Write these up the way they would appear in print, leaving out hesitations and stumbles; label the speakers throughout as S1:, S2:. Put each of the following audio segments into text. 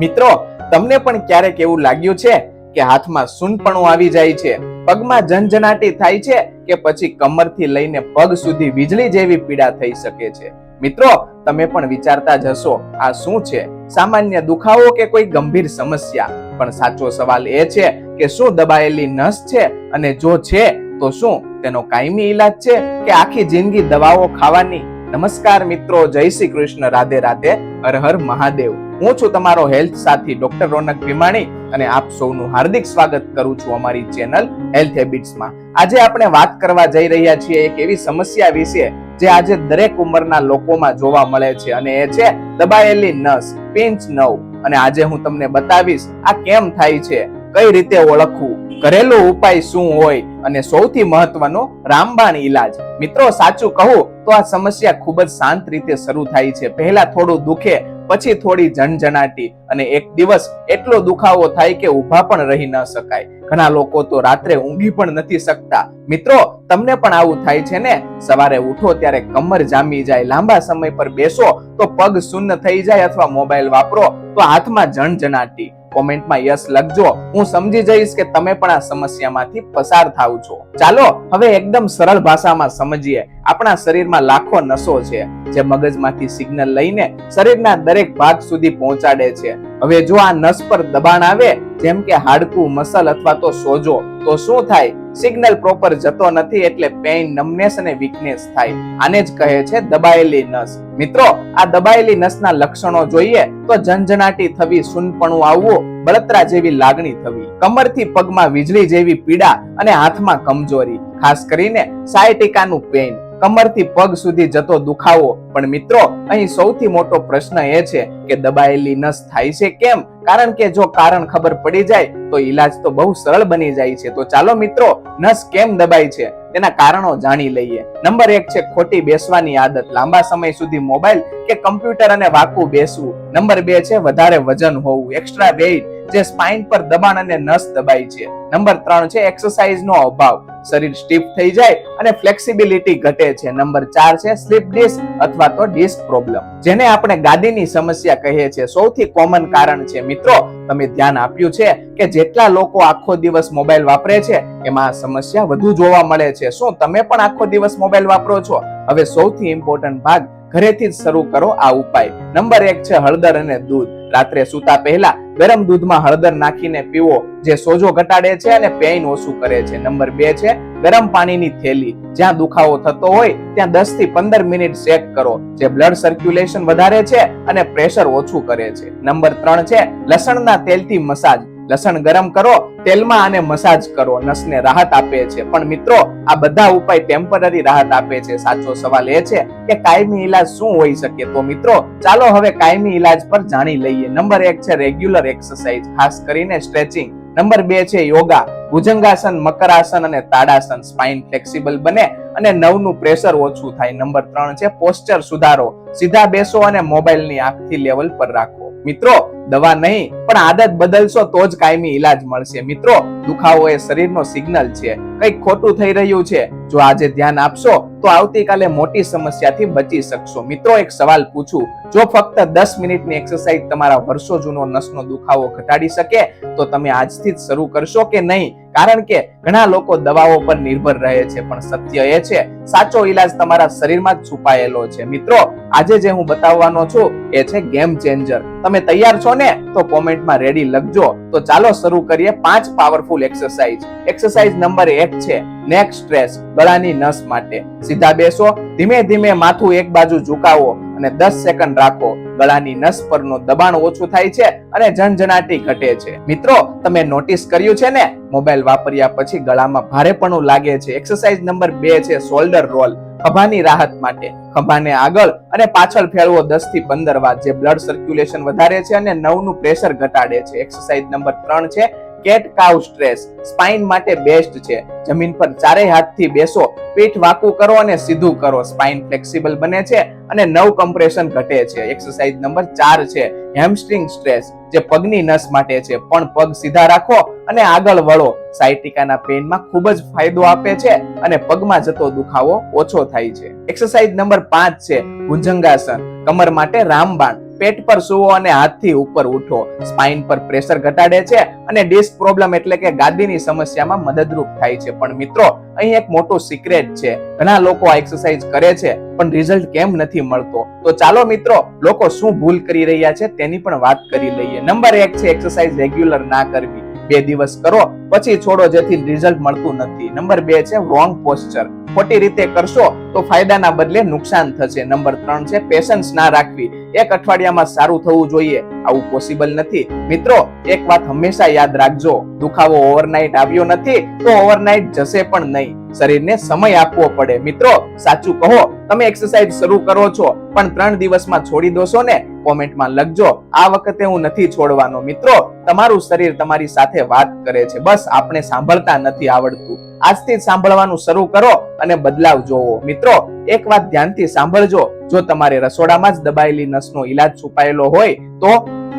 S1: મિત્રો, તમને પણ ક્યારેક એવું લાગ્યું છે કે હાથમાં સૂનપણું આવી જાય છે, પગમાં ઝંઝનાટી થાય છે કે પછી કમરથી લઈને પગ સુધી વીજળી જેવી પીડા થઈ શકે છે? મિત્રો, તમે પણ વિચારતા જ હશો, આ શું છે? સામાન્ય દુખાવો કે કોઈ ગંભીર સમસ્યા? પણ સાચો સવાલ એ છે કે શું દબાયેલી નસ છે, અને જો છે તો શું તેનો કાયમી ઈલાજ છે કે આખી જિંદગી દવાઓ ખાવાની? નમસ્કાર મિત્રો, જય શ્રી કૃષ્ણ, રાધે રાધે, હર હર મહાદેવ. હું છું તમારો હેલ્થ સાથી ડોક્ટર રોનક ભીમાણી અને આપ સૌનું હાર્દિક સ્વાગત કરું છું અમારી ચેનલ હેલ્થ હેબિટ્સમાં. આજે આપણે વાત કરવા જઈ રહ્યા છીએ એક એવી સમસ્યા વિશે જે આજે દરેક ઉંમરના લોકોમાં જોવા મળે છે, અને એ છે દબાયેલી નસ, પિન્ચ નર્વ. અને આજે હું તમને બતાવીશ આ કેમ થાય છે, કઈ રીતે ઓળખવું, ઘરેલું ઉપાય શું હોય, અને સૌથી મહત્વનો રામબાણ ઈલાજ. મિત્રો, સાચું કહું તો આ સમસ્યા ખૂબ જ શાંત રીતે શરૂ થાય છે. પહેલા થોડું દુખે, પછી થોડી ઝણઝણાટી, અને એક દિવસ એટલો દુખાવો થાય કે ઊભા પણ રહી ન શકાય. ઘણા લોકો તો રાત્રે ઊંઘી પણ નથી શકતા. મિત્રો, તમને પણ આવું થાય છે ને? સવારે ઉઠો ત્યારે કમર જામી જાય, લાંબા સમય પર બેસો તો પગ શૂન્ય થઈ જાય, અથવા મોબાઈલ વાપરો તો હાથમાં ઝણઝણાટી. કોમેન્ટમાં યસ લખજો, હું સમજી જઈશ કે તમે પણ આ સમસ્યામાંથી પસાર થાવ છો. ચાલો હવે એકદમ સરળ ભાષામાં સમજીએ. આપણા શરીરમાં લાખો નસો છે જે મગજમાંથી સિગ્નલ લઈને શરીરના દરેક ભાગ સુધી પહોંચાડે છે. હવે જો આ નસ પર દબાણ આવે, જેમ કે હાડકું, મસલ અથવા તો સોજો, તો શું થાય? સિગ્નલ પ્રોપર જતો નથી, એટલે પેઇન, નમનેસ અને વીકનેસ થાય. આને જ કહે છે દબાયેલી નસ. મિત્રો, આ દબાયેલી નસના લક્ષણો જોઈએ તો ઝંઝણાટી થવી, સૂનપણું આવવું, બળતરા જેવી લાગણી થવી, કમરથી પગમાં વીજળી જેવી પીડા અને હાથમાં કમજોરી, ખાસ કરીને સાયટિકાનું પેઇન, કમરથી પગ સુધી જતો દુખાવો. પણ મિત્રો, અહીં સૌથી મોટો પ્રશ્ન એ છે કે દબાયેલી નસ થાય છે કેમ? કારણ કે જો કારણ ખબર પડી જાય તો ઈલાજ તો બહુ સરળ બની જાય છે. તો ચાલો મિત્રો, નસ કેમ દબાય છે તેના કારણો જાણી લઈએ. નંબર 1 છે ખોટી બેસવાની આદત, લાંબા સમય સુધી મોબાઈલ કે કમ્પ્યુટર અને વાકું બેસવું. નંબર 2 છે વધારે વજન હોવું, એક્સ્ટ્રા વેઇટ, જે સ્પાઇન પર દબાણ અને નસ દબાય છે. નંબર 3 છે એક્સરસાઇઝ નો અભાવ, શરીર સ્ટીફ થઈ જાય અને ફ્લેક્સિબિલિટી ઘટે છે. નંબર 4 છે સ્લીપ ડિસ્ક અથવા તો ડિસ્ક પ્રોબ્લેમ, જેને આપણે ગાદીની સમસ્યા કહીએ છીએ. સૌથી કોમન કારણ છે. મિત્રો, તમે ધ્યાન આપ્યું છે કે જેટલા લોકો આખો દિવસ મોબાઈલ વાપરે છે એમાં આ સમસ્યા વધુ જોવા મળે છે. શું તમે પણ આખો દિવસ મોબાઈલ વાપરો છો? હવે સૌથી ઇમ્પોર્ટન્ટ ભાગ, ઘરેથી જ શરૂ કરો આ ઉપાય. નંબર 1 છે હળદર અને દૂધ. રાત્રે સૂતા પહેલા ગરમ દૂધમાં હળદર નાખીને પીવો, જે સોજો ઘટાડે છે અને પેઇન ઓછું કરે છે. નંબર 2 છે ગરમ પાણીની થેલી, જ્યાં દુખાવો થતો હોય ત્યાં 10 થી 15 મિનિટ શેક કરો, જે બ્લડ સર્ક્યુલેશન વધારે છે અને પ્રેશર ઓછું કરે છે. નંબર 3 છે લસણના તેલથી મસાજ. લસણ ગરમ કરો, તેલમાં આને મસાજ કરો, નસને રાહત આપે છે. પણ મિત્રો, આ બધા ઉપાય ટેમ્પરરી રાહત આપે છે. સાચો સવાલ એ છે કે કાયમી ઈલાજ શું હોઈ શકે? તો મિત્રો, ચાલો હવે કાયમી ઈલાજ પર જાણી લઈએ. નંબર 1 છે રેગ્યુલર એક્સરસાઇઝ, ખાસ કરીને સ્ટ્રેચિંગ. નંબર 2 છે યોગા, ભુજંગાસન, મકરાસન અને તાડાસન, સ્પાઇન ફ્લેક્સિબલ બને અને નવનું પ્રેશર ઓછું થાય. નંબર 3 છે પોસ્ચર સુધારો, સીધા બેસો અને મોબાઈલની આંખથી લેવલ પર રાખો. મિત્રો, દવા નહીં પણ આદત બદલશો તો જ કાયમી ઈલાજ મળશે. મિત્રો, દુખાવો એ શરીરનો સિગ્નલ છે, કંઈક ખોટું થઈ રહ્યું છે. જો આજે ધ્યાન આપશો તો આવતીકાલે મોટી સમસ્યાથી બચી શકશો. મિત્રો, એક સવાલ પૂછું, જો ફક્ત 10 મિનિટની એક્સરસાઇઝ તમારા વર્ષો જૂનો નસનો દુખાવો ઘટાડી શકે તો તમે આજથી જ શરૂ કરશો કે નહીં? કારણ કે ઘણા લોકો દવાઓ પર નિર્ભર રહે છે, પણ સત્ય એ છે સાચો ઈલાજ તમારા શરીરમાં જ છુપાયેલો છે. મિત્રો, આજે જે હું બતાવવાનો છું એ છે ગેમ ચેન્જર. તમે તૈયાર છો ને? તો કોમેન્ટમાં રેડી લખજો. તો ચાલો શરૂ કરીએ 5 પાવરફુલ એક્સરસાઇઝ. એક્સરસાઇઝ નંબર 1 છે નેક સ્ટ્રેચ, ગળાની નસ માટે. સીધા બેસો, ધીમે ધીમે માથું એક બાજુ ઝુકાવો અને 10 સેકન્ડ રાખો. ગળાની નસ પરનું દબાણ ઓછું થાય છે અને ઝણઝણાટી ઘટે છે. મિત્રો, તમે નોટિસ કર્યું છે ને, મોબાઈલ વાપર્યા પછી ગળામાં ભારેપણું લાગે છે. એક્સરસાઇઝ નંબર 2 છે શોલ્ડર રોલ, ખભાની રાહત માટે. ખભાને આગળ અને પાછળ ફેરવો 10 થી 15 વાર, જે બ્લડ સર્ક્યુલેશન વધારે છે અને નવનું પ્રેશર ઘટાડે છે. એક્સરસાઇઝ નંબર 3 છે કેટ કાઉ સ્ટ્રેસ, સ્પાઇન માટે બેસ્ટ છે. જમીન પર ચારેય હાથથી બેસો, પીઠ વાકું કરો અને સીધું કરો, સ્પાઇન ફ્લેક્સિબલ બને છે અને નવ કમ્પ્રેશન ઘટે છે. એક્સરસાઇઝ નંબર 4 છે હેમસ્ટ્રિંગ સ્ટ્રેસ, જે પગની નસ માટે છે. પણ પગ સીધા રાખો અને આગળ વળો, સાયટિકાના પેઇનમાં ખૂબ જ ફાયદો આપે છે અને પગમાં જતો દુખાવો ઓછો થાય છે. એક્સરસાઇઝ નંબર 5 છે ભુજંગાસન, કમર માટે રામબાણ. પેટ પર સૂવો અને હાથથી ઉપર ઉઠો. સ્પાઇન પર પ્રેશર ઘટાડે છે અને ડિસ્ક પ્રોબ્લેમ એટલે કે ગાદીની સમસ્યામાં મદદરૂપ થાય છે. પણ મિત્રો, અહીં એક મોટું સિક્રેટ છે. ઘણા લોકો આ એક્સરસાઇઝ કરે છે પણ રિઝલ્ટ કેમ નથી મળતો? તો ચાલો મિત્રો, લોકો શું ભૂલ કરી રહ્યા છે તેની પણ વાત કરી લઈએ. નંબર 1 છે એક્સરસાઇઝ રેગ્યુલર ના કરવી. 2 દિવસ કરો પછી છોડો, જેથી રિઝલ્ટ મળતું નથી. નંબર 2 છે રોંગ પોસ્ચર. ખોટી રીતે કરશો તો ફાયદાના બદલે નુકસાન થશે. નંબર 3 છે પેશન્સ ના રાખવી. એક અઠવાડિયામાં સારું થવું જોઈએ, આવું પોસિબલ નથી. મિત્રો, એક વાત હંમેશા યાદ રાખજો, દુખાવો ઓવરનાઇટ આવ્યો નથી તો ઓવરનાઇટ જશે પણ નહીં. શરીરને સમય આપવો પડે. મિત્રો, સાચું કહો, તમે એક્સરસાઇઝ શરૂ કરો છો પણ 3 દિવસમાં છોડી દોશો ને? કોમેન્ટમાં લખજો, આ વખતે હું નથી છોડવાનો. મિત્રો, તમારું શરીર તમારી સાથે વાત કરે છે, બસ આપણે સાંભળતા નથી આવડતું. આજથી સાંભળવાનું શરૂ કરો અને બદલાવ જોવો. મિત્રો, એક વાત ધ્યાનથી સાંભળજો, જો તમારે રસોડામાં જ દબાયેલી નસનો ઈલાજ છુપાયેલો હોય તો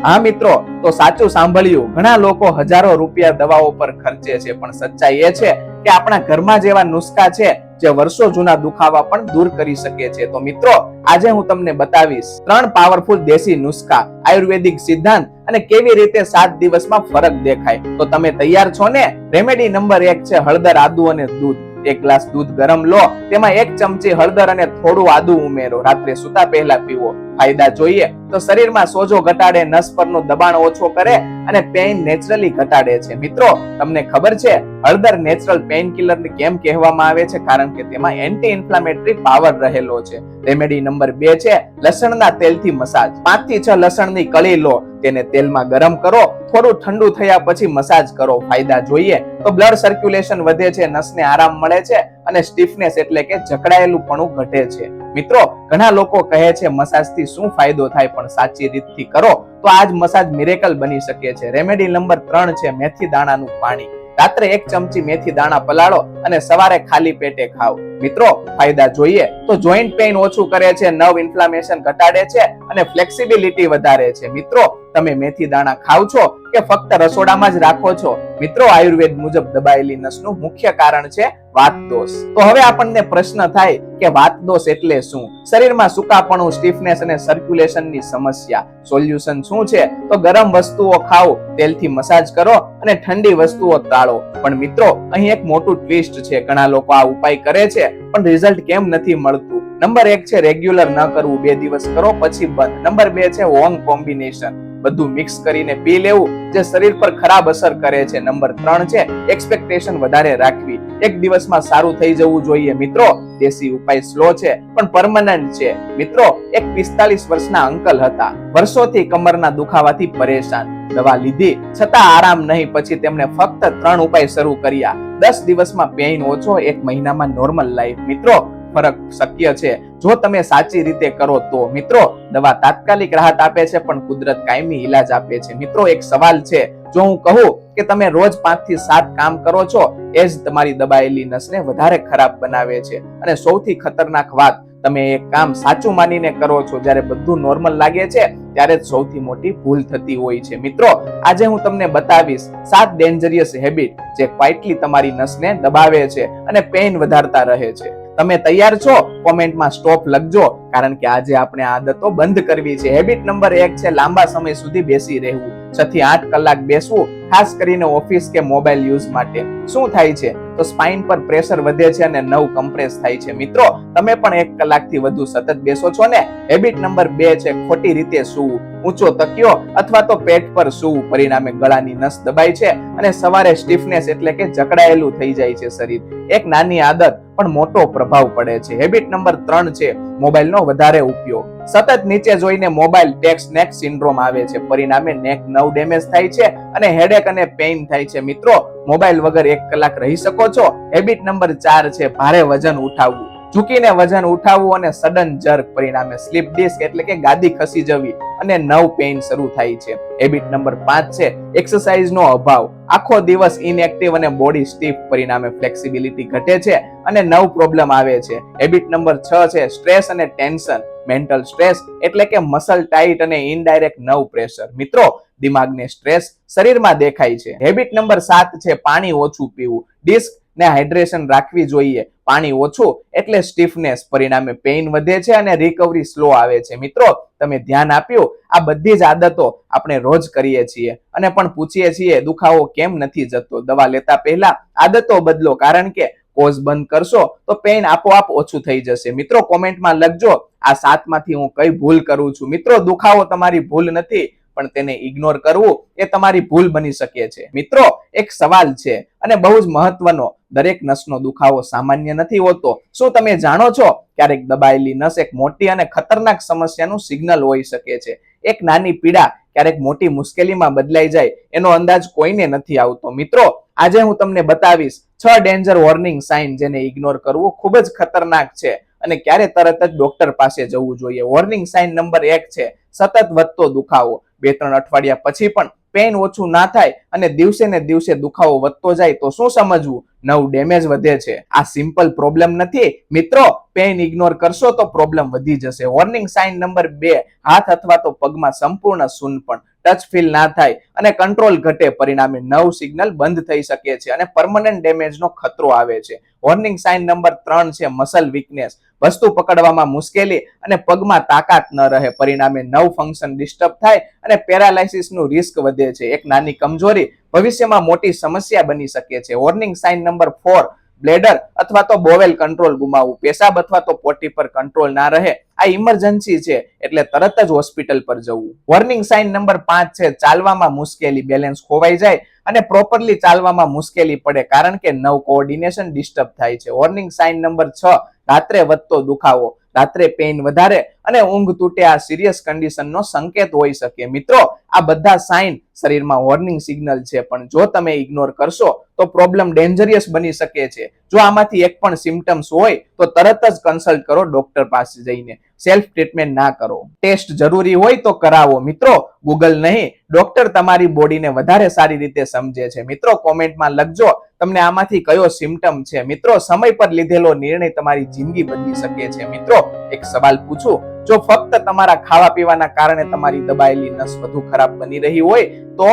S1: હા મિત્રો, તો સાચું સાંભળ્યું. ઘણા લોકો હજારો રૂપિયા દવાઓ પર ખર્ચે છે, પણ સચ્ચાઈ એ છે કે આપણા ઘરમાં જેવા નુસ્ખા છે જે વર્ષો જૂના દુખાવા પણ દૂર કરી શકે છે. તો મિત્રો, આજે હું તમને બતાવીશ 3 પાવરફુલ દેશી નુસ્ખા, આયુર્વેદિક સિદ્ધાંત અને કેવી રીતે 7 દિવસમાં ફરક દેખાય. તો તમે તૈયાર છો ને? રેમેડી નંબર 1 છે હળદર, આદુ અને દૂધ. 1 ગ્લાસ દૂધ ગરમ લો, તેમાં 1 ચમચી હળદર અને થોડું આદુ ઉમેરો. રાત્રે સૂતા પહેલા પીવો. ફાયદા જોઈએ તો શરીરમાં સોજો ઘટાડે, નસ પરનું દબાણ ઓછો કરે અને પેઇન નેચરલી ઘટાડે છે. મિત્રો, તમને ખબર છે હળદર નેચરલ પેઇન કિલર કેમ કહેવામાં આવે છે? કારણ કે તેમાં એન્ટી ઇન્ફ્લામેટરી પાવર રહેલો છે. રેમેડી નંબર 2 છે લસણના તેલથી મસાજ. 5 થી 6 લસણની કળી લો, તેને તેલમાં ગરમ કરો, થોડું ઠંડુ થયા પછી મસાજ કરો. ફાયદા જોઈએ તો બ્લડ સર્ક્યુલેશન વધે છે, નસને આરામ મળે છે અને સ્ટીફનેસ એટલે કે જકડાયેલુંપણું ઘટે છે. મિત્રો, ઘણા લોકો કહે છે મસાજથી શું ફાયદો થાય, પણ સાચી રીતથી કરો તો આજ મસાજ મિરેકલ બની શકે છે. રેમેડી નંબર 3 છે મેથી દાણાનું પાણી. રાત્રે 1 ચમચી મેથી દાણા પલાળો અને સવારે ખાલી પેટે ખાઓ. મિત્રો, ફાયદા જોઈએ તો જોઈન્ટ પેઇન ઓછું કરે છે, નર્વ ઇન્ફ્લામેશન ઘટાડે છે અને ફ્લેક્સિબિલિટી વધારે છે. મિત્રો, તમે મેથી દાણા ખાવ છો કે ફક્ત રસોડામાં જ રાખો છો? મિત્રો, આયુર્વેદ મુજબ દબાયેલી નસનું મુખ્ય કારણ છે વાત દોષ. તો હવે આપણને પ્રશ્ન થાય કે વાત દોષ એટલે શું? શરીરમાં સુકાપણું, સ્ટીફનેસ અને સર્ક્યુલેશનની સમસ્યા. સોલ્યુશન શું છે? તો ગરમ વસ્તુઓ ખાઓ, તેલથી મસાજ કરો અને ઠંડી વસ્તુઓ ટાળો. પણ મિત્રો, અહીં એક મોટું ટ્વિસ્ટ છે. ઘણા લોકો આ ઉપાય કરે છે પણ રિઝલ્ટ કેમ નથી મળતું? નંબર 1 છે રેગ્યુલર ન કરવું, 2 દિવસ કરો પછી બંધ. નંબર 2 છે રોંગ કોમ્બિનેશન, બધું મિક્સ કરીને પી લેવું જે શરીર પર ખરાબ અસર કરે છે. નંબર 3 છે એક્સપેક્ટેશન વધારે રાખવી, 1 દિવસમાં સારું થઈ જવું જોઈએ. મિત્રો, દેશી ઉપાય સ્લો છે પણ પરમનન્ટ છે. મિત્રો, એક 45 વર્ષના અંકલ હતા, વર્ષોથી કમરના દુખાવાથી પરેશાન. દવા લીધી છતાં આરામ નહીં. પછી તેમણે ફક્ત 3 ઉપાય શરૂ કર્યા. 10 દિવસમાં પેઇન ઓછો, 1 મહિનામાં નોર્મલ લાઈફ. મિત્રો, ફરક શક્ય છે જો તમે સાચી રીતે કરો તો. મિત્રો, દવા તાત્કાલિક રાહત આપે છે પણ કુદરત કાયમી ઈલાજ આપે છે. મિત્રો, એક સવાલ છે, જો હું કહું કે તમે રોજ 5 થી 7 કામ કરો છો, એ જ તમારી દબાયેલી નસને વધારે ખરાબ બનાવે છે. અને સૌથી ખતરનાક વાત, તમે એક કામ સાચું માનીને કરો છો, જ્યારે બધું નોર્મલ લાગે છે ત્યારે જ સૌથી મોટી ભૂલ થતી હોય છે. મિત્રો, આજે હું તમને બતાવીશ 7 ડેન્જરિયસ હેબિટ જે ક્વાઇટલી તમારી નસને દબાવે છે અને પેઇન વધારતા રહે છે. તમે તૈયાર છો? કોમેન્ટમાં સ્ટોપ લખજો, કારણ કે આજે આપણે આદતો બંધ કરવી છે. હેબિટ નંબર 1 છે લાંબા સમય સુધી બેસી રહેવું. 6 થી 8 કલાક બેસવું, ખાસ કરીને ઓફિસ કે મોબાઈલ યુઝ માટે. શું થાય છે? તો સ્પાઇન પર પ્રેશર વધે છે અને નર્વ કમ્પ્રેસ થાય છે. મિત્રો, તમે પણ 1 કલાકથી વધુ સતત બેસો છો ને? હેબિટ નંબર 2 છે ખોટી રીતે સૂવું. ઊંચો તકિયો અથવા તો પેટ પર સૂવું, પરિણામે ગળાની નસ દબાય છે અને સવારે સ્ટીફનેસ એટલે કે જકડાયેલું થઈ જાય છે શરીર. એક નાની આદત પણ મોટો પ્રભાવ પડે છે. હેબિટ નંબર 3 છે મોબાઈલનો વધારે ઉપયોગ. સતત નીચે જોઈને મોબાઈલ ટેક્સ નેક સિન્ડ્રોમ આવે છે, પરિણામે નેક નર્વ ડેમેજ થાય છે અને હેડેક અને પેઇન થાય છે. મિત્રો, મોબાઈલ વગર 1 કલાક રહી શકો છો? હેબિટ નંબર 4 છે ભારે વજન ઉઠાવવું. ઝૂકીને વજન ઉઠાવવું અને સડન જર્ક, પરિણામે સ્લીપ ડિસ્ક એટલે કે ગાદી ખસી જવી અને નર્વ પેઇન શરૂ થાય છે. હેબિટ નંબર 5 છે એક્સરસાઇઝનો અભાવ. આખો દિવસ ઇનએક્ટિવ અને બોડી સ્ટીફ, પરિણામે ફ્લેક્સિબિલિટી ઘટે છે અને નર્વ પ્રોબ્લેમ આવે છે. હેબિટ નંબર 6 છે સ્ટ્રેસ અને ટેન્શન. મેન્ટલ સ્ટ્રેસ એટલે કે મસલ ટાઈટ અને ઇનડાયરેક્ટ નર્વ પ્રેશર. મિત્રો, દિમાગને સ્ટ્રેસ શરીરમાં દેખાય છે. હેબિટ નંબર 7 છે પાણી ઓછું પીવું. ડિસ્ક ને હાઇડ્રેશન રાખવી જોઈએ. પાણી ઓછું એટલે સ્ટીફનેસ, પરિણામે પેઇન વધે છે અને રિકવરી સ્લો આવે છે. મિત્રો, તમે ધ્યાન આપ્યું? આ બધી જ આદતો આપણે રોજ કરીએ છીએ અને પણ પૂછીએ છીએ દુખાવો કેમ નથી જતો. દવા લેતા પહેલા આદતો બદલો, કારણ કે કોઝ બંધ કરશો તો પેઇન આપોઆપ ઓછું થઈ જશે. મિત્રો કોમેન્ટમાં લખજો આ 7 માંથી હું કઈ ભૂલ કરું છું. મિત્રો દુખાવો તમારી ભૂલ નથી, પણ તેને ઇગ્નોર કરવું એ તમારી ભૂલ બની શકે છે. મિત્રો એક સવાલ છે અને બહુ જ મહત્વનો, દરેક નસનો દુખાવો સામાન્ય નથી હોતો. શું તમે જાણો છો ક્યારેક દબાયેલી નસ એક મોટી અને ખતરનાક સમસ્યાનું સિગ્નલ હોઈ શકે છે. એક નાની પીડા ક્યારેક મોટી મુશ્કેલીમાં બદલાઈ જાય એનો અંદાજ કોઈને નથી આવતો. મિત્રો આજે હું તમને બતાવીશ 6 ડેન્જર વોર્નિંગ સાઇન જેને ઇગ્નોર કરવું ખૂબ જ ખતરનાક છે અને ક્યારે તરત જ ડોક્ટર પાસે જવું જોઈએ. વોર્નિંગ સાઇન નંબર 1 છે સતત વધતો દુખાવો. 2-3 અઠવાડિયા પછી પણ પેઇન ઓછું ના થાય અને દિવસે ને દિવસે દુખાવો વધતો જાય તો શું સમજવું? નવ ડેમેજ વધે છે. આ સિમ્પલ પ્રોબ્લેમ નથી મિત્રો. પેઇન ઇગ્નોર કરશો તો પ્રોબ્લેમ વધી જશે. વોર્નિંગ સાઇન નંબર 2, હાથ અથવા તો પગમાં સંપૂર્ણ શૂન્યપણ, ટચ ફીલ ના થાય અને કંટ્રોલ ઘટે, પરિણામે નવ સિગ્નલ બંધ થઈ શકે છે અને પરમનન્ટ ડેમેજનો ખતરો આવે છે. વોર્નિંગ સાઇન નંબર 3 છે મસલ વીકનેસ. વસ્તુ પકડવામાં મુશ્કેલી અને પગમાં તાકાત ન રહે, પરિણામે નવ ફંક્શન ડિસ્ટર્બ થાય અને પેરાલાઇસિસનું રિસ્ક વધે છે. એક નાની કમજોરી ભવિષ્યમાં મોટી સમસ્યા બની શકે છે. વોર્નિંગ સાઇન નંબર 4, બ્લેડર અથવા તો બોવેલ કંટ્રોલ ગુમાવવું. પેશાબ અથવા તો પોટી પર કંટ્રોલ ના રહે, આ ઇમરજન્સી છે એટલે તરત જ હોસ્પિટલ પર જવું. વોર્નિંગ સાઇન નંબર 5 છે ચાલવામાં મુશ્કેલી. બેલેન્સ ખોવાઈ જાય અને પ્રોપરલી ચાલવામાં મુશ્કેલી પડે, કારણ કે નવ કોઓર્ડિનેશન ડિસ્ટર્બ થાય છે. વોર્નિંગ સાઇન નંબર 6, રાત્રે વધતો દુખાવો. રાત્રે પેઇન વધારે અને ઊંઘ તૂટે, આ સિરિયસ કન્ડિશનનો સંકેત હોઈ શકે. મિત્રો આ બધા સાઇન શરીરમાં વોર્નિંગ સિગ્નલ છે, પણ જો તમે ઇગ્નોર કરશો તો પ્રોબ્લેમ ડેન્જરિયસ બની શકે છે. જો આમાંથી એક પણ સિમ્ટમ્સ હોય તો તરત જ કન્સલ્ટ કરો ડોક્ટર પાસે જઈને. સેલ્ફ ટ્રીટમેન્ટ ના કરો. ટેસ્ટ જરૂરી હોય તો કરાવો. મિત્રો ગૂગલ નહીં, ડોક્ટર તમારી બોડીને વધારે સારી રીતે સમજે છે. મિત્રો કોમેન્ટમાં લખજો તમને આમાંથી કયો સિમ્ટમ છે. મિત્રો સમય પર લીધેલો નિર્ણય તમારી જિંદગી બદલી શકે છે. મિત્રો એક સવાલ પૂછું, જો ફક્ત તમારા ખાવા પીવાના કારણે તમારી દબાયેલી નસ વધુ ખરાબ બની રહી હોય તો?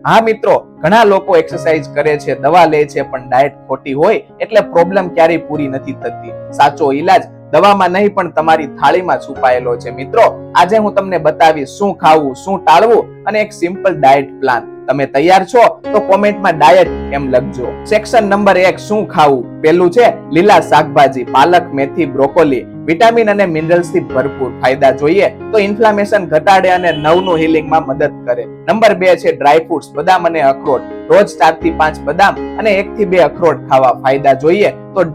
S1: હા મિત્રો, ઘણા લોકો એક્સરસાઇઝ કરે છે, દવા લે છે, પણ ડાયટ ખોટી હોય એટલે પ્રોબ્લેમ ક્યારેય પૂરી નથી થતી. સાચો ઈલાજ દવામાં નહીં પણ તમારી થાળીમાં છુપાયેલો છે. મિત્રો આજે હું તમને બતાવીશ શું ખાવું, શું ટાળવું અને એક સિમ્પલ ડાયટ પ્લાન. તમે તૈયાર છો તો કોમેન્ટમાં ડાયટ એમ લખજો. સેક્શન નંબર 1, શું ખાવું? પહેલું છે લીલા શાકભાજી, પાલક, મેથી, બ્રોકોલી. વિટામિન અને મિનરલ્સ થી ભરપૂર. ફાયદા જોઈએ તો ઇન્ફ્લામેશન ઘટાડે અને નવનું હીલિંગમાં મદદ કરે. નંબર 2 છે ડ્રાય ફ્રૂટ્સ, બદામ અને અખરોટ. રોજ 4 થી 5 બદામ અને 1 થી 2 અખરોટ ખાવા. ફાયદા જોઈએ તો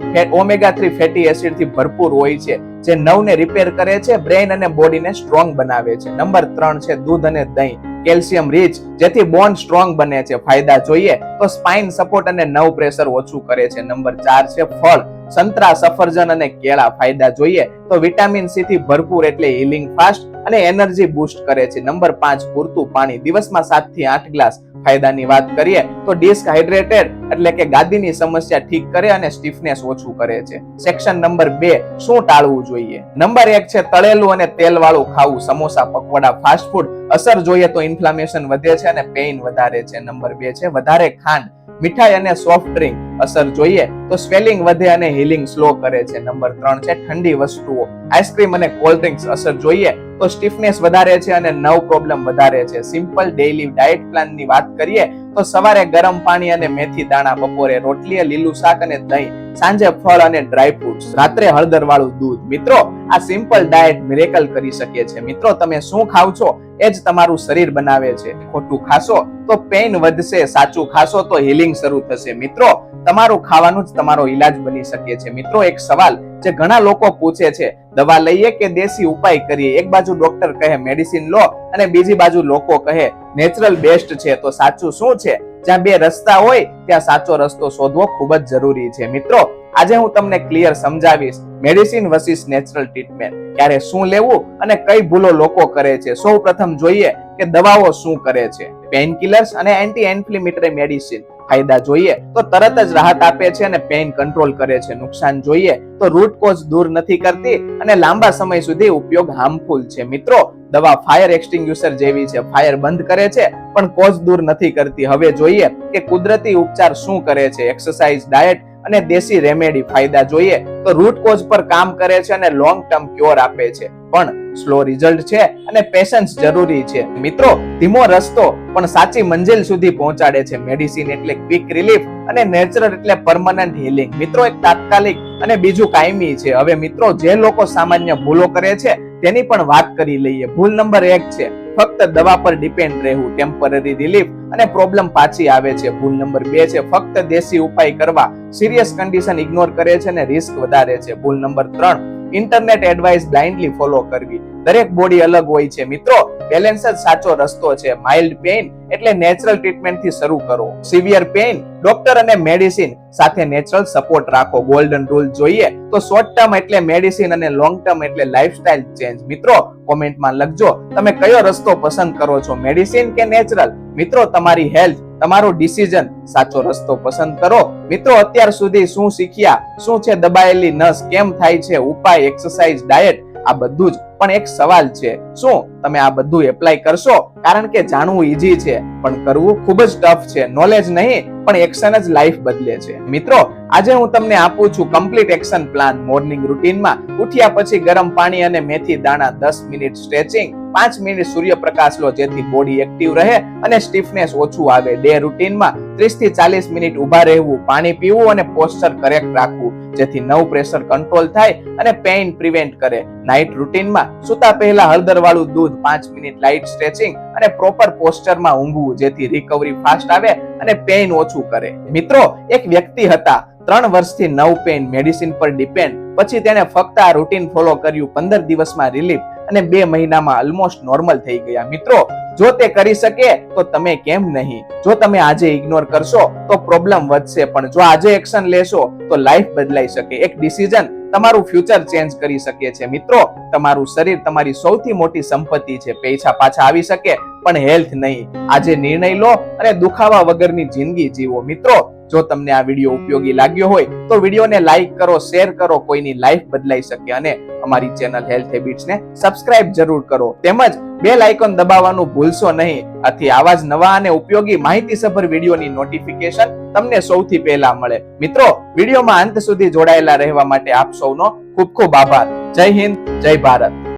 S1: ઓમેગા 3 ફેટી એસિડ થી ભરપૂર હોય છે, જે નવને રિપેર કરે છે, બ્રેઇન અને બોડીને સ્ટ્રોંગ બનાવે છે. નંબર 3 છે દૂધ અને દહીં, કેલ્શિયમ રીચ, જેથી બોન સ્ટ્રોંગ બને છે. ફાયદા જોઈએ તો સ્પાઇન સપોર્ટ અને નવ પ્રેશર ઓછું કરે છે. નંબર 4 છે ફળ, સંતરા, સફરજન અને કેળા. ફાયદા જોઈએ તો વિટામિન સી થી ભરપૂર એટલે હીલિંગ ફાસ્ટ અને એનર્જી બૂસ્ટ કરે છે. નંબર 5 પૂરતું પાણી, દિવસમાં 7 થી 8 ગ્લાસ. ફાયદાની વાત કરીએ તો ડિસ્હાઇડ્રેટેડ એટલે કે ગાદીની સમસ્યા ઠીક કરે અને સ્ટીફનેસ ઓછું કરે છે. સેક્શન નંબર 2, શું ટાળવું જોઈએ? નંબર 1 છે તળેલું અને તેલવાળું ખાવું, સમોસા, પકોડા, ફાસ્ટ ફૂડ. અસર જોઈએ તો ઇન્ફ્લામેશન વધે છે અને પેઇન વધારે છે. નંબર 2 છે વધારે ખાંડ, મીઠાઈ અને સોફ્ટ ડ્રિંક. અસર જોઈએ તો સ્વેલિંગ વધે અને હીલિંગ સ્લો કરે છે. નંબર 3 છે ઠંડી વસ્તુઓ, આઈસ્ક્રીમ અને કોલ્ડ ડ્રિંક્સ. અસર જોઈએ તો સ્ટીફનેસ વધારે છે અને નવ પ્રોબ્લેમ વધારે છે. સિમ્પલ ડેઈલી ડાયટ પ્લાન ની વાત કરીએ તો સવારે ગરમ પાણી અને મેથી દાણા, બપોરે રોટલી, લીલું શાક અને દહીં, સાંજે ફળ અને ડ્રાય ફ્રૂટ્સ, રાત્રે હળદર વાળું દૂધ. મિત્રો આ સિમ્પલ ડાયટ મિરેકલ કરી શકે છે. મિત્રો તમે શું ખાવ છો એ જ તમારું શરીર બનાવે છે. ખોટું ખાશો તો પેઇન વધશે, સાચું ખાશો તો હીલિંગ શરૂ થશે. મિત્રો તમારું ખાવાનું જ તમારો ઈલાજ બની શકે છે. મિત્રો એક સવાલ જે ઘણા લોકો પૂછે છે, દવા લઈએ કે દેશી ઉપાય કરીએ? એક બાજુ ડોક્ટર કહે મેડિસિન લો અને બીજી બાજુ લોકો કહે નેચરલ બેસ્ટ છે. તો સાચું શું છે? જ્યાં બે રસ્તા હોય ત્યાં સાચો રસ્તો શોધવો ખૂબ જ જરૂરી છે. મિત્રો આજે હું તમને ક્લિયર સમજાવીશ મેડિસિન વર્સિસ નેચરલ ટ્રીટમેન્ટ, ક્યારે શું લેવું અને કઈ ભૂલો લોકો કરે છે. સૌ પ્રથમ જોઈએ કે દવાઓ શું કરે છે. પેઇન કિલર્સ અને એન્ટી ઇન્ફ્લેમેટરી મેડિસિન. ફાયદા જોઈએ તો તરત જ રાહત આપે છે અને પેઇન કંટ્રોલ કરે છે. નુકસાન જોઈએ તો રૂટ કોઝ દૂર નથી કરતી અને લાંબા સમય સુધી ઉપયોગ હાર્મફુલ છે. મિત્રો દવા ફાયર એક્સટિંગ્યુશર જેવી છે, ફાયર બંધ કરે છે પણ કોઝ દૂર નથી કરતી. હવે જોઈએ કે કુદરતી ઉપચાર શું કરે છે. એક્સરસાઇઝ, ડાયટ અને દેશી રેમેડી. ફાયદા જોઈએ તો રૂટ કોઝ પર કામ કરે છે અને લોંગ ટર્મ ક્યોર આપે છે. પણ સ્લો રિઝલ્ટ છે અને પેશન્સ જરૂરી છે. મિત્રો, ધીમો રસ્તો પણ સાચી મંજિલ સુધી પહોંચાડે છે. મેડિસિન એટલે ક્વિક રિલીફ અને નેચરલ એટલે પરમનન્ટ હીલિંગ. મિત્રો, એક તાત્કાલિક અને બીજું કાયમી છે. હવે મિત્રો, જે લોકો સામાન્ય ભૂલો કરે છે તેની પણ વાત કરી લઈએ. ભૂલ નંબર 1 છે ફક્ત દવા પર ડિપેન્ડ રહેવું, ટેમ્પરરી રિલીફ અને પ્રોબ્લેમ પાછી આવે છે. ભૂલ નંબર 2 છે ફક્ત દેશી ઉપાય કરવા, સિરિયસ કન્ડિશન ઇગ્નોર કરે છે અને રિસ્ક વધારે છે. ભૂલ number 3, internet advice blindly follow કરવી. દરેક બોડી અલગ હોય છે. મિત્રો, બેલેન્સ જ સાચો રસ્તો છે. માઇલ્ડ પેઇન એટલે નેચરલ ટ્રીટમેન્ટ થી શરૂ કરો. સિવિયર પેઇન ડોક્ટર અને મેડિસિન સાથે નેચરલ સપોર્ટ રાખો. ગોલ્ડન રૂલ જોઈએ તો શોર્ટ ટર્મ એટલે મેડિસિન અને લોંગ ટર્મ એટલે લાઇફસ્ટાઇલ ચેન્જ. મિત્રો, કોમેન્ટમાં લખજો તમે કયો રસ્તો પસંદ કરો છો, મેડિસિન કે નેચરલ. મિત્રો, તમારી હેલ્થ તમારો ડિસિઝન, સાચો રસ્તો પસંદ કરો. મિત્રો, અત્યાર સુધી શું શીખ્યા? શું છે દબાયેલી નસ? કેમ થાય છે? ઉપાય, એક્સરસાઇઝ, ડાયટ, આ બધું જ. પણ એક સવાલ છે, શું તમે આ બધું એપ્લાય કરશો? કારણ કે જાણવું ઈઝી છે પણ કરવું ખૂબ જ ટફ છે. નોલેજ નહીં પણ એક્શન જ લાઈફ બદલે છે. મિત્રો, આજે હું તમને આપું છું કમ્પ્લીટ એક્શન પ્લાન. મોર્નિંગ રૂટીનમાં ઉઠ્યા પછી ગરમ પાણી અને મેથી દાણા, 10 મિનિટ સ્ટ્રેચિંગ, 5 મિનિટ સૂર્યપ્રકાશ લો જેથી બોડી એક્ટિવ રહે અને સ્ટીફનેસ ઓછું આવે. ડે રૂટીનમાં 30 થી 40 મિનિટ ઊભા રહેવું, પાણી પીવું અને પોસ્ચર કરેક્ટ રાખવું જેથી નર્વ પ્રેશર કંટ્રોલ થાય અને પેઇન પ્રિવેન્ટ કરે. નાઇટ રૂટીનમાં સુતા પહેલા હળદર વાળું દૂધ, 5 મિનિટ લાઇટ સ્ટ્રેચિંગ અને પ્રોપર પોસ્ચરમાં ઊંઘવું જેથી રિકવરી ફાસ્ટ આવે અને પેઇન ઓછું કરે. મિત્રો, એક વ્યક્તિ હતા 3 વર્ષથી નર્વ પેઇન, મેડિસિન પર ડિપેન્ડ. પછી તેને ફક્ત આ રૂટીન ફોલો કર્યું. 15 દિવસમાં રિલીફ અને 2 મહિનામાં ઓલમોસ્ટ નોર્મલ થઈ ગયા. મિત્રો, જો તે કરી શકે તો તમે કેમ નહીં? જો તમે આજે ઇગ્નોર કરશો તો પ્રોબ્લેમ વધશે, પણ જો આજે એક્શન લેશો તો લાઈફ બદલાઈ શકે. એક ડિસિઝન તમારું ફ્યુચર ચેન્જ કરી શકે છે. મિત્રો, તમારું શરીર તમારી સૌથી મોટી સંપત્તિ છે. પૈસા પાછા આવી શકે પણ હેલ્થ નહીં. આજે નિર્ણય લો અને દુખાવા વગરની જિંદગી જીવો. મિત્રો, જો તમને આ વિડીયો ઉપયોગી લાગ્યો હોય તો વિડીયોને લાઈક કરો, શેર કરો, કોઈની લાઈફ બદલાઈ શકે. અને અમારી ચેનલ હેલ્થ હેબિટ્સ ને સબસ્ક્રાઇબ જરૂર કરો. તેમજ બેલ આઇકોન દબાવવાનું ભૂલશો નહીં. આથી આવા જ નવા અને ઉપયોગી માહિતીસભર વિડીયોની નોટિફિકેશન તમને સૌથી પહેલા મળે. મિત્રો, વિડીયોમાં અંત સુધી જોડાયેલા રહેવા માટે આપ સૌનો ખૂબ ખૂબ આભાર. જય હિન્દ, જય ભારત.